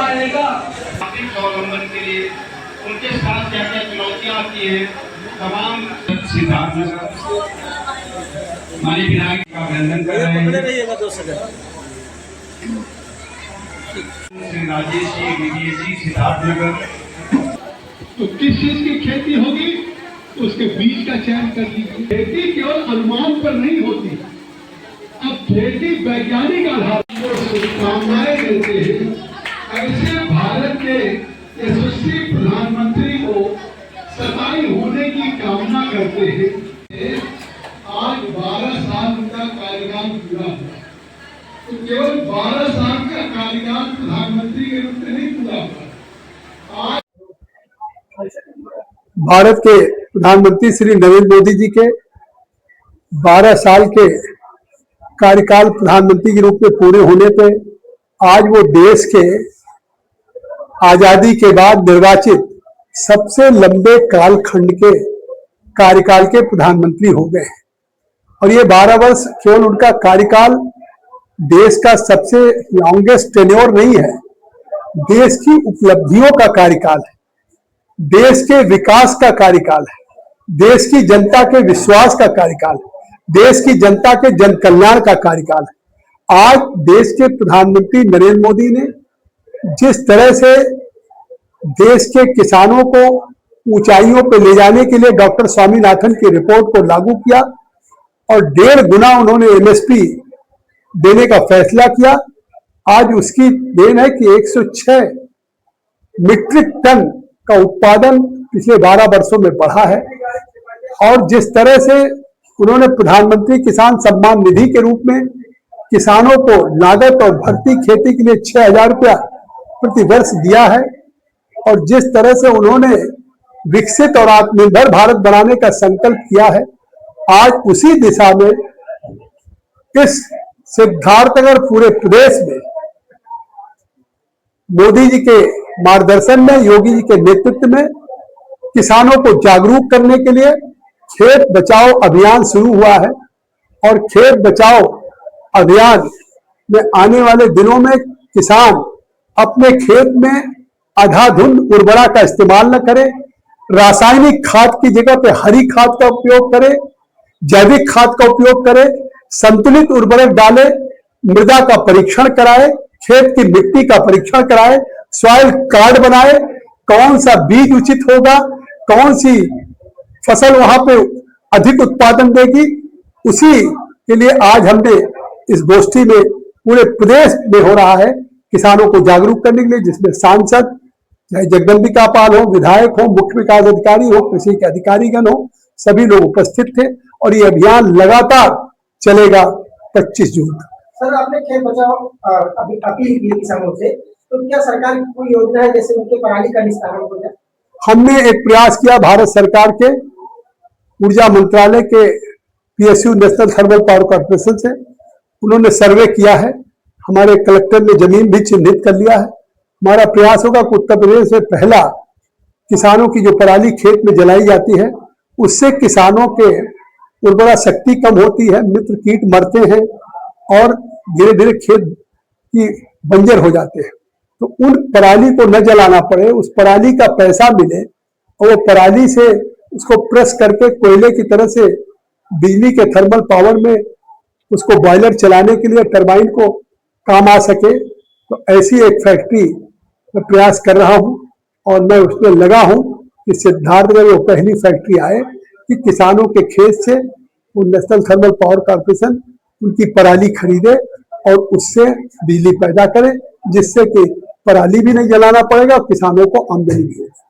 आएगा। स्वावलंबन के लिए उनके साथ क्या क्या चुनौतियां आती है, तमाम सिद्धार्थनगर हमारे विधायक का अभिनंदन कर रहे हैं। श्री राजेश जी, विजय जी, सिद्धार्थनगर। तो किस चीज की खेती होगी, उसके बीज का चयन कर लीजिए। खेती केवल अनुमान पर नहीं होती, अब खेती वैज्ञानिक आधार पर शुभकामनाएं देते हैं। ऐसे भारत के यशस्वी प्रधानमंत्री को 27 होने की कामना करते हैं। आज 12 साल उनका कार्यकाल पूरा हुआ, तो केवल 12 साल का कार्यकाल प्रधानमंत्री के रूप में नहीं पूरा हुआ। आज भारत के प्रधानमंत्री श्री नरेंद्र मोदी जी के 12 साल के कार्यकाल प्रधानमंत्री के रूप में पूरे होने पे आज वो देश के आजादी के बाद निर्वाचित सबसे लंबे कालखंड के कार्यकाल के प्रधानमंत्री हो गए हैं। और ये 12 वर्ष केवल उनका कार्यकाल देश का सबसे लॉन्गेस्ट टेन्योर नहीं है, देश की उपलब्धियों का कार्यकाल है, देश के विकास का कार्यकाल है, देश की जनता के विश्वास का कार्यकाल है, देश की जनता के जन कल्याण का कार्यकाल है। आज देश के प्रधानमंत्री नरेंद्र मोदी ने जिस तरह से देश के किसानों को ऊंचाइयों पर ले जाने के लिए डॉक्टर स्वामीनाथन की रिपोर्ट को लागू किया और 1.5 गुना उन्होंने एमएसपी देने का फैसला किया, आज उसकी देन है कि 106 मीट्रिक टन का उत्पादन पिछले 12 वर्षों में बढ़ा है। और जिस तरह से उन्होंने प्रधानमंत्री किसान सम्मान निधि के रूप में किसानों को लागत और भर्ती खेती के लिए 6,000 रुपया प्रति वर्ष दिया है, और जिस तरह से उन्होंने विकसित और आत्मनिर्भर भारत बनाने का संकल्प किया है, आज उसी दिशा में इस सिद्धार्थनगर पूरे प्रदेश में मोदी जी के मार्गदर्शन में, योगी जी के नेतृत्व में किसानों को जागरूक करने के लिए खेत बचाओ अभियान शुरू हुआ है। और खेत बचाओ अभियान में आने वाले दिनों में किसान अपने खेत में अंधाधुंध उर्वरा का इस्तेमाल न करे, रासायनिक खाद की जगह पे हरी खाद का उपयोग करे, जैविक खाद का उपयोग करे, संतुलित उर्वरक डाले, मृदा का परीक्षण कराए, खेत की मिट्टी का परीक्षण कराए, सॉइल कार्ड बनाए, कौन सा बीज उचित होगा, कौन सी फसल वहां पे अधिक उत्पादन देगी, उसी के लिए आज हमने इस गोष्ठी में पूरे प्रदेश में हो रहा है किसानों को जागरूक करने के लिए, जिसमें सांसद चाहे जगदम्बिका पाल हो, विधायक हो, मुख्य विकास अधिकारी हो, कृषि के अधिकारीगण हो, सभी लोग उपस्थित थे। और ये अभियान लगातार चलेगा 25 जून तक। सर, आपने खेत बचाओ अपील की किसानों से, तो क्या सरकार की कोई योजना है जैसे उनके पराली का निस्तारण हो जाए? हमने एक प्रयास किया भारत सरकार के ऊर्जा मंत्रालय के PSU national thermal power corporation से, उन्होंने सर्वे किया है, हमारे कलेक्टर ने जमीन भी चिन्हित कर लिया है। हमारा प्रयास होगा कि उत्तर प्रदेश में पहला किसानों की जो पराली खेत में जलाई जाती है उससे किसानों के उर्वरा शक्ति कम होती है, मित्र कीट मरते हैं और धीरे धीरे खेत की बंजर हो जाते हैं। तो उन पराली को न जलाना पड़े, उस पराली का पैसा मिले और वो पराली से उसको प्रेस करके कोयले की तरह से बिजली के थर्मल पावर में उसको बॉयलर चलाने के लिए टरबाइन को काम आ सके। तो ऐसी एक फैक्ट्री मैं प्रयास कर रहा हूं और मैं उसमें लगा हूं कि सिद्धार्थनगर में वो पहली फैक्ट्री आए कि किसानों के खेत से वो नेशनल थर्मल पावर कॉर्पोरेशन उनकी पराली खरीदे और उससे बिजली पैदा करे, जिससे कि पराली भी नहीं जलाना पड़ेगा और किसानों को आमदनी भी होगी।